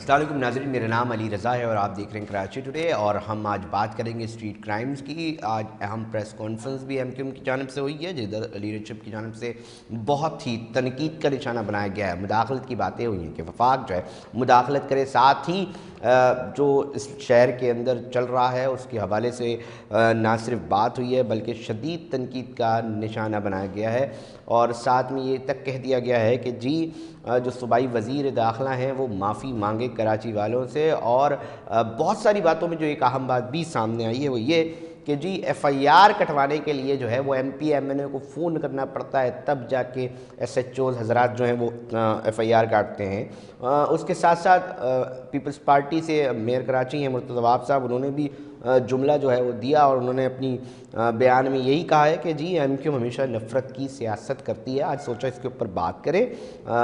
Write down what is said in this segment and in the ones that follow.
अस्सलाम वालेकुम नाज़रीन, मेरा नाम अली रज़ा है और आप देख रहे हैं कराची टुडे। और हम आज बात करेंगे स्ट्रीट क्राइम्स की। आज अहम प्रेस कॉन्फ्रेंस भी एमक्यूएम की जानिब से हुई है, जिधर लीडरशिप की जानिब से बहुत ही तनकीद का निशाना बनाया गया है। मुदाखलत की बातें हुई हैं कि वफाक जो है मुदाखलत करे, साथ ही जो इस शहर के अंदर चल रहा है उसके हवाले से ना सिर्फ बात हुई है बल्कि शदीद तनकीद का निशाना बनाया गया है। और साथ में ये तक कह दिया गया है कि जी जो सूबाई वज़ीर दाखिला हैं वो माफ़ी मांगे कराची वालों से। और बहुत सारी बातों में जो एक अहम बात भी सामने आई है वो ये कि जी एफ़आईआर कटवाने के लिए जो है वो एमपी एमएनए को फ़ोन करना पड़ता है, तब जाके एसएचओज़ हज़रात जो हैं वो एफ़आईआर काटते हैं। उसके साथ साथ पीपल्स पार्टी से मेयर कराची हैं मुर्तज़ा अवाब साहब, उन्होंने भी जुमला जो है वो दिया और उन्होंने अपनी बयान में यही कहा है कि जी एमक्यूएम हमेशा नफ़रत की सियासत करती है। आज सोचा इसके ऊपर बात करें,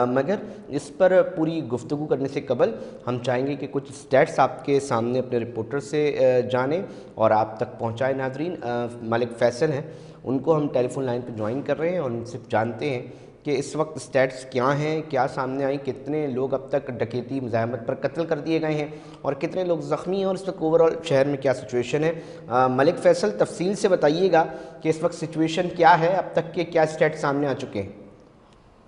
मगर इस पर पूरी गुफ्तगू करने से कबल हम चाहेंगे कि कुछ स्टैट्स आपके सामने अपने रिपोर्टर से जानें और आप तक पहुँचाएँ। नाजरीन, मलिक फैसल हैं, उनको हम टेलीफोन लाइन पर ज्वाइन कर रहे हैं और उनसे जानते हैं कि इस वक्त स्टैट्स क्या हैं, क्या सामने आई, कितने लोग अब तक डकैती मुज़ाहमत पर कत्ल कर दिए गए हैं और कितने लोग ज़ख्मी हैं और इस वक्त ओवरऑल शहर में क्या सिचुएशन है। मलिक फैसल, तफसील से बताइएगा कि इस वक्त सिचुएशन क्या है, अब तक के क्या स्टैट सामने आ चुके हैं।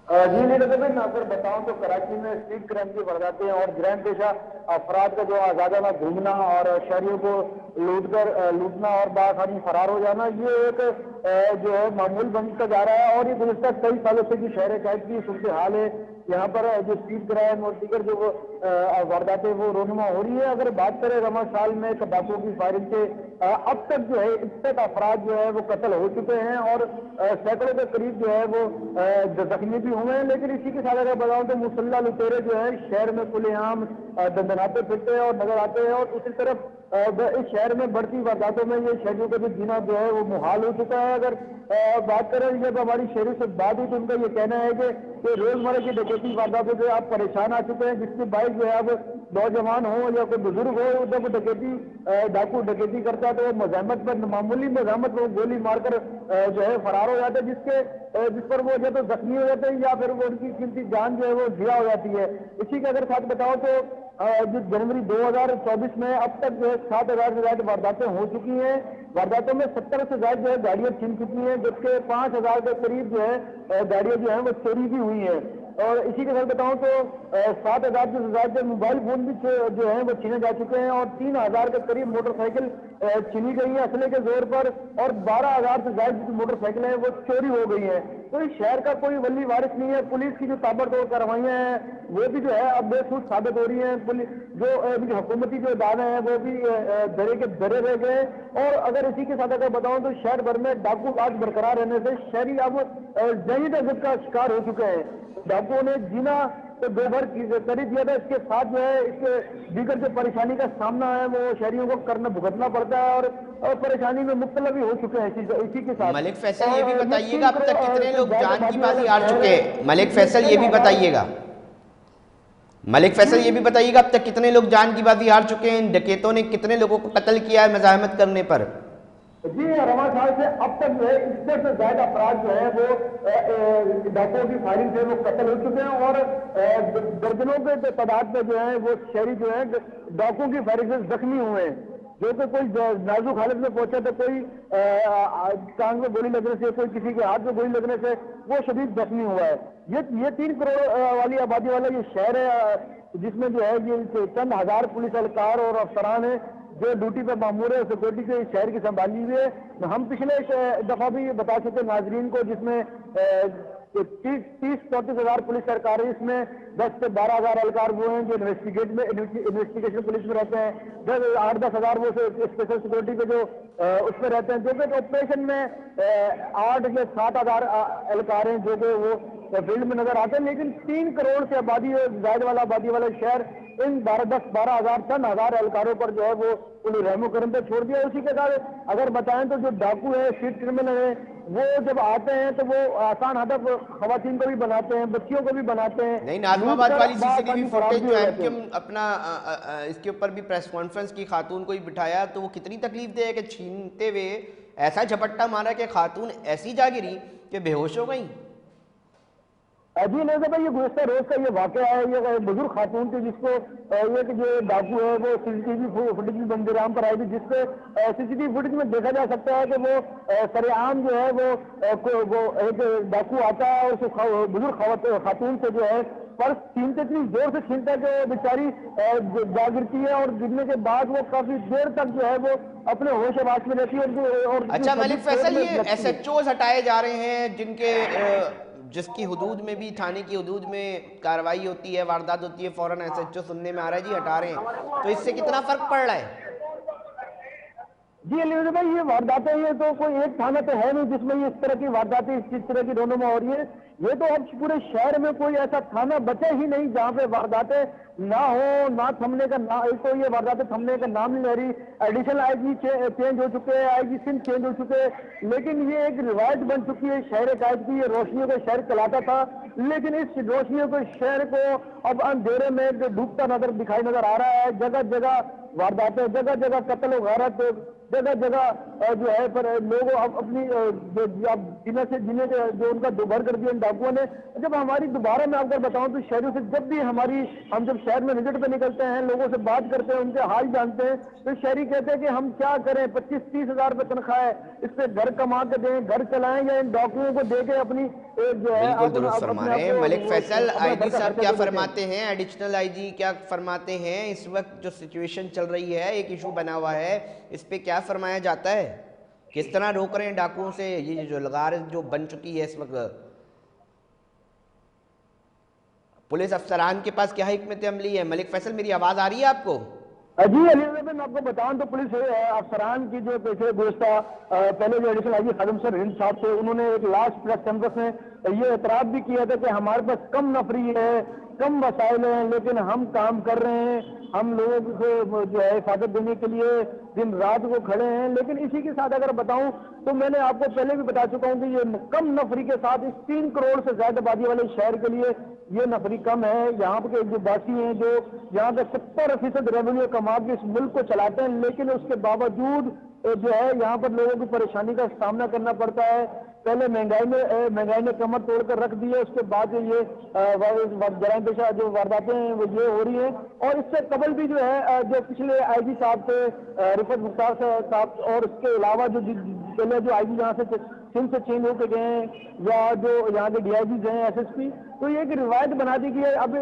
जी नहीं भाई, मैं अगर बताऊं तो कराची में स्ट्रीट क्राइम की वारदातें और ग्रैंड पेशा अफराद का जो आज़ादाना घूमना और शहरियों को लूटना और बासानी फरार हो जाना, ये एक जो है मामूल बनता जा रहा है। और ये गुज़श्ता कई सालों से जो शहर कैद की सूरत हाल है, यहाँ पर जो स्ट्रीट क्राइम और दीगर जो वारदातें वो रोनुमा हो रही है। अगर बात करें रमा साल में तंबाकू की फायरिंग से अब तक जो है 61 अफराद जो है वो कत्ल हो चुके हैं और सैकड़ों के करीब जो है वो जख्मी भी हुए हैं। लेकिन इसी के साथ अगर बताऊं तो मुसल्ला लुटेरे जो है शहर में खुलेआम दंदनाते फिरते हैं और नजर आते हैं। और दूसरी तरफ इस शहर में बढ़ती वारदातों में ये शहरियों का भी जीना जो है वो मुहाल हो चुका है। अगर बात करें, जब हमारी शहरों से बात हुई तो उनका ये कहना है कि रोजमर्रा की डकैती वारदातों से आप परेशान आ चुके हैं, जिसकी बाइक जो है अब नौजवान हो या कोई बुजुर्ग हो, जब डकैती डाकू डकैती करता है तो वो मज़ाहमत पर मामूली मज़ाहमत वो गोली मारकर जो है फरार हो जाता है, जिस पर वो या तो जख्मी हो जाते हैं या फिर वो उनकी कीमती जान जो है वो जिया हो जाती है। इसी के अगर साथ बताओ तो जो जनवरी 2024 में अब तक जो है 7,000 से ज्यादा वारदातें हो चुकी हैं। वारदातों में 70 से ज्यादा जो है गाड़ियां छिन चुकी हैं, जबकि 5,000 के करीब जो है गाड़ियां जो है वो चोरी भी हुई हैं। और इसी के साथ बताऊं तो 7,000 से ज्यादा मोबाइल फोन भी जो है वो छीने जा चुके हैं और 3,000 के करीब मोटरसाइकिल छीनी गई है असले के जोर पर, और 12,000 से ज्यादा जो मोटरसाइकिल है वो चोरी हो गई है। तो इस शहर का कोई वली वारिस नहीं है। पुलिस की जो ताबड़तोड़ कार्रवाइयां हैं वो भी जो है अब बेसुध साबित हो रही है। पुलिस जो हुकूमती जो दावे हैं वो भी धरे के धरे रह गए। और अगर इसी के साथ अगर बताऊं तो शहर भर में डाकू राज बरकरार रहने से शहरी अब जही दहशत का शिकार हो चुके हैं। डाकुओं ने जीना तो दो भर कर दिया था, इसके साथ जो है इसके दीगर जो परेशानी का सामना है वो शहरियों को करना भुगतना पड़ता है और परेशानी में मुब्तला भी हो चुके हैं। इसी के साथ मलिक फैसल ये भी बताइएगा अब तक कितने लोग जान की बाजी हार चुके हैं। मलिक फैसल ये भी बताइएगा, मलिक फैसल ये भी बताइएगा अब तक कितने लोग जान की बाजी हार चुके हैं, डकैतों ने कितने लोगों को कत्ल किया है मज़ाहमत करने पर। जी रमा साल से अब तक जो है 61 से ज्यादा अपराध जो है वो डाकुओं की फायरिंग से वो कत्ल हो चुके हैं और दर्जनों के तादाद में जो है वो शहरी जो है डाकुओं की फायरिंग से जख्मी हुए हैं। जो कि कोई नाजुक हालत में पहुंचा तो कोई टांग में गोली लगने से, कोई किसी के हाथ में गोली लगने से वो शदीद जख्मी हुआ है। ये 3 करोड़ वाली आबादी वाला ये शहर है, जिसमें जो है ये चंद हजार पुलिस एहलकार और अफसरान है जो ड्यूटी पर मामूर है, सिक्योरिटी से शहर की संभाली हुई है। हम पिछले दफा भी बता चुके नाजरीन को, जिसमें 30-34 हजार पुलिस सरकार है, इसमें 10 से 12,000 एहलकार वो हैं जो इन्वेस्टिगेशन पुलिस में रहते हैं, 8-10 हजार वो स्पेशल सिक्योरिटी पे जो उसमें रहते हैं, जो कि ऑपरेशन में 8 से 7,000 एहलकार हैं जो कि वो फील्ड में नजर आते हैं। लेकिन 3 करोड़ से आबादी जायद वाला आबादी वाला शहर इन 10-12 हजार चंद हजार एहलकारों पर जो है वो रहमो करम पे छोड़ दिया। उसी के साथ अगर बताएं तो जो डाकू है, स्ट्रीट क्रिमिनल है, वो जब आते हैं तो वो आसान हदफ खवातीन को भी बनाते हैं, बच्चियों को भी बनाते हैं। नहीं, नाज़िमाबाद वाली सीसीटीवी फुटेज जो एमक्यूएम अपना इसके ऊपर भी प्रेस कॉन्फ्रेंस की खातून को ही बिठाया तो वो कितनी तकलीफ दे कि छीनते हुए ऐसा झपट्टा मारा कि खातून ऐसी जा गिरी कि बेहोश हो गई। जी नहीं भाई, ये गुज़श्ता रोज का ये वाक़या है। ये बुजुर्ग खातून थी जिसको ये कि जो डाकू है वो सीसीटीवी फुटेज भी मंदिराम पर आई थी, जिसपे सीसीटीवी फुटेज में देखा जा सकता है कि वो सरेआम जो है वो एक डाकू आता है और उस बुजुर्ग खातून से जो है पर्स छीनते, इतनी जोर से छीनता है कि बेचारी जा गिरती है और गिरने के बाद वो काफी देर तक जो है वो अपने होश आवाज में रहती है। और अच्छा मलिक फैसल, ये SHOs हटाए जा रहे हैं जिनके जिसकी हदूद में भी, थाने की हदूद में कार्रवाई होती है, वारदात होती है, फौरन SHO सुनने में आ रहा है जी हटा रहे हैं, तो इससे कितना फर्क पड़ रहा है? जी अली भाई, ये वारदातें, ये तो कोई एक थाना तो है नहीं जिसमें ये इस तरह की वारदातें इस तरह की रोनुमा हो रही है। ये तो अब पूरे शहर में कोई ऐसा थाना बचे ही नहीं जहाँ पे वारदातें ना हो, ना थमने का ना, एक तो ये वारदातें थमने का नाम नहीं ले रही। एडिशनल IG चेंज हो चुके हैं, IG सिंध चेंज हो चुके हैं, लेकिन ये एक रिवायत बन चुकी है शहर कायद की। ये रोशनियों का शहर चलाता था, लेकिन इस रोशनियों के शहर को अब अंधेरे में डूबता दिखाई नजर आ रहा है। जगह जगह वारदातें, जगह जगह कत्ल वगारत, जगह जगह जो है पर लोगों अपनी जिन्हें से जिन्हें जो उनका दोबार कर दिया डाकुओं ने। जब हमारी दोबारा मैं आपको बताऊं तो शहरों से जब भी हम जब शहर में विजिट पे निकलते हैं, लोगों से बात करते हैं, उनके हाल जानते हैं, तो शहरी कहते हैं कि हम क्या करें, 25-30 हजार रुपये तनख्वाह है, इससे घर कमा के दें, घर चलाएं, या इन डाकुओं को दे के अपनी जो है। बिल्कुल दुरुस्त फरमा रहे हैं मलिक फैसल। IG साहब क्या फरमाते हैं, एडिशनल IG क्या फरमाते हैं? इस वक्त जो सिचुएशन चल रही है, एक इशू बना हुआ है, इस पे क्या फरमाया जाता है? किस तरह रोक रहे हैं डाकुओं से ये जो लगार जो बन चुकी है इस वक्त? पुलिस अफसरान के पास क्या हिकमत अमली है? मलिक फैसल, मेरी आवाज आ रही है आपको? जी अली मैं आपको बताऊं तो पुलिस अफसरान की जो पिछले गुज़श्ता पहले जो एडिशनल IG खादिम सर हिंद साहब थे, उन्होंने एक लास्ट प्रेस कॉन्फ्रेंस में ये एतराफ़ भी किया था कि हमारे पास कम नफरी है, कम वसाइल हैं, लेकिन हम काम कर रहे हैं, हम लोगों को जो है हिफाजत देने के लिए दिन रात को खड़े हैं। लेकिन इसी के साथ अगर बताऊं तो मैंने आपको पहले भी बता चुका हूं कि ये कम नफरी के साथ इस 3 करोड़ से ज्यादा आबादी वाले शहर के लिए ये नफरी कम है। यहाँ के जो बासी हैं, जो यहाँ पे 70% रेवेन्यू कमा के इस मुल्क को चलाते हैं, लेकिन उसके बावजूद जो है यहाँ पर लोगों की परेशानी का सामना करना पड़ता है। पहले महंगाई ने कमर तोड़कर रख दी है, उसके बाद ये जराइम पेशा जो वारदातें हैं वो ये हो रही है। और इससे कबल भी जो है जो पिछले IG साहब थे रिफत मुख्तार साहब, और इसके अलावा जो पहले जो IG यहाँ से सिंध से चेंज होकर गए हैं, या जो यहाँ के DIGs हैं, SSP, तो ये एक रिवायत बना दी गई है। अब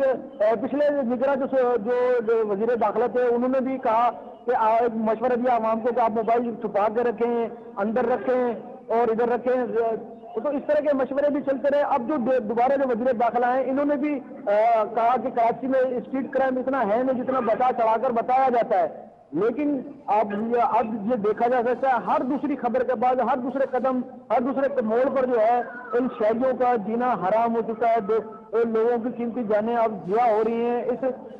पिछले निगरां जो वजीर दाखिला थे, उन्होंने भी कहा कि मशवरा दिया आवाम को कि आप मोबाइल छुपा के रखें, अंदर रखें और इधर रखें। तो इस तरह के मशवरे भी चलते रहे। अब जो दोबारा जो वजीर दाखिला हैं, इन्होंने भी कहा कि कराची में स्ट्रीट क्राइम इतना है नहीं जितना बता चढ़ाकर बताया जाता है। लेकिन अब ये देखा जा सकता है, हर दूसरी खबर के बाद, हर दूसरे कदम, हर दूसरे मोड़ पर जो है इन शहरियों का जीना हराम हो चुका है। लोगों की कीमती जानें अब जिया हो रही हैं।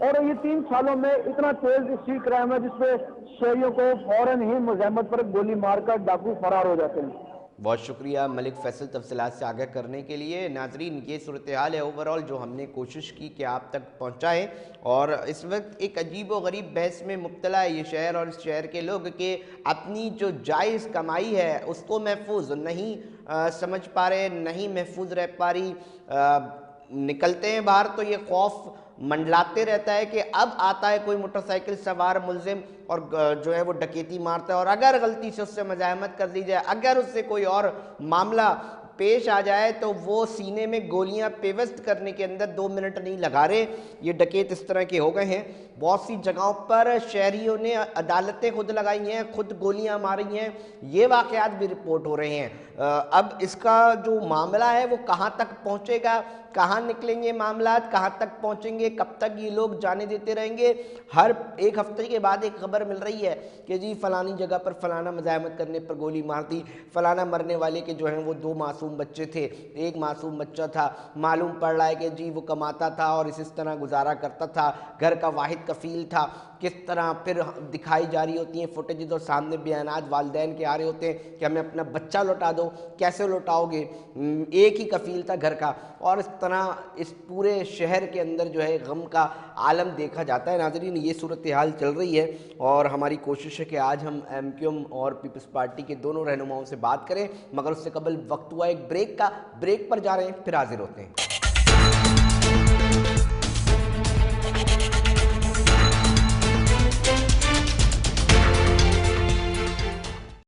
और ये 3 सालों में इतना तेज स्ट्रीट क्राइम है जिसपे शहरियों को फौरन ही मुज़ाहमत पर गोली मारकर डाकू फरार हो जाते हैं। बहुत शुक्रिया मलिक फैसल तफसीलात से आगाह करने के लिए। नाजरीन, ये सूरत हाल है ओवरऑल जो हमने कोशिश की कि आप तक पहुँचाएँ। और इस वक्त एक अजीब व गरीब बहस में मुब्तला है ये शहर और इस शहर के लोग कि अपनी जो जायज़ कमाई है उसको महफूज नहीं समझ पा रहे, नहीं महफूज रह पा रही। निकलते हैं बाहर तो ये खौफ मंडलाते रहता है कि अब आता है कोई मोटरसाइकिल सवार मुलजिम और जो है वो डकैती मारता है, और अगर गलती से उससे मज़ाहमत कर दी जाए, अगर उससे कोई और मामला पेश आ जाए तो वो सीने में गोलियां पेवस्त करने के अंदर 2 मिनट नहीं लगा रहे। ये डकैत इस तरह के हो गए हैं। बहुत सी जगहों पर शहरियों ने अदालतें खुद लगाई हैं, खुद गोलियां मारी हैं। ये वाक़यात भी रिपोर्ट हो रहे हैं। अब इसका जो मामला है वो कहाँ तक पहुँचेगा, कहाँ निकलेंगे मामला, कहाँ तक पहुँचेंगे, कब तक ये लोग जाने देते रहेंगे? हर एक हफ्ते के बाद एक खबर मिल रही है कि जी फलानी जगह पर फलाना मज़ाहमत करने पर गोली मार दी, फलाना मरने वाले के जो हैं वो 2 मासूम बच्चे थे, एक मासूम बच्चा था, मालूम पड़ रहा है कि जी वो कमाता था और इस तरह गुजारा करता था, घर का वाहिद कफील था। किस तरह फिर दिखाई जा रही होती हैं फुटेज और सामने बयानात वालिदैन के आ रहे होते हैं कि हमें अपना बच्चा लौटा दो। कैसे लौटाओगे? एक ही कफील था घर का। और इस तरह इस पूरे शहर के अंदर जो है गम का आलम देखा जाता है। नाज़रीन, ये सूरत हाल चल रही है और हमारी कोशिश है कि आज हम MQM और पीपल्स पार्टी के दोनों रहनुमाओं से बात करें, मगर उससे कबल वक्त हुआ एक ब्रेक का। ब्रेक पर जा रहे हैं, फिर हाजिर होते हैं।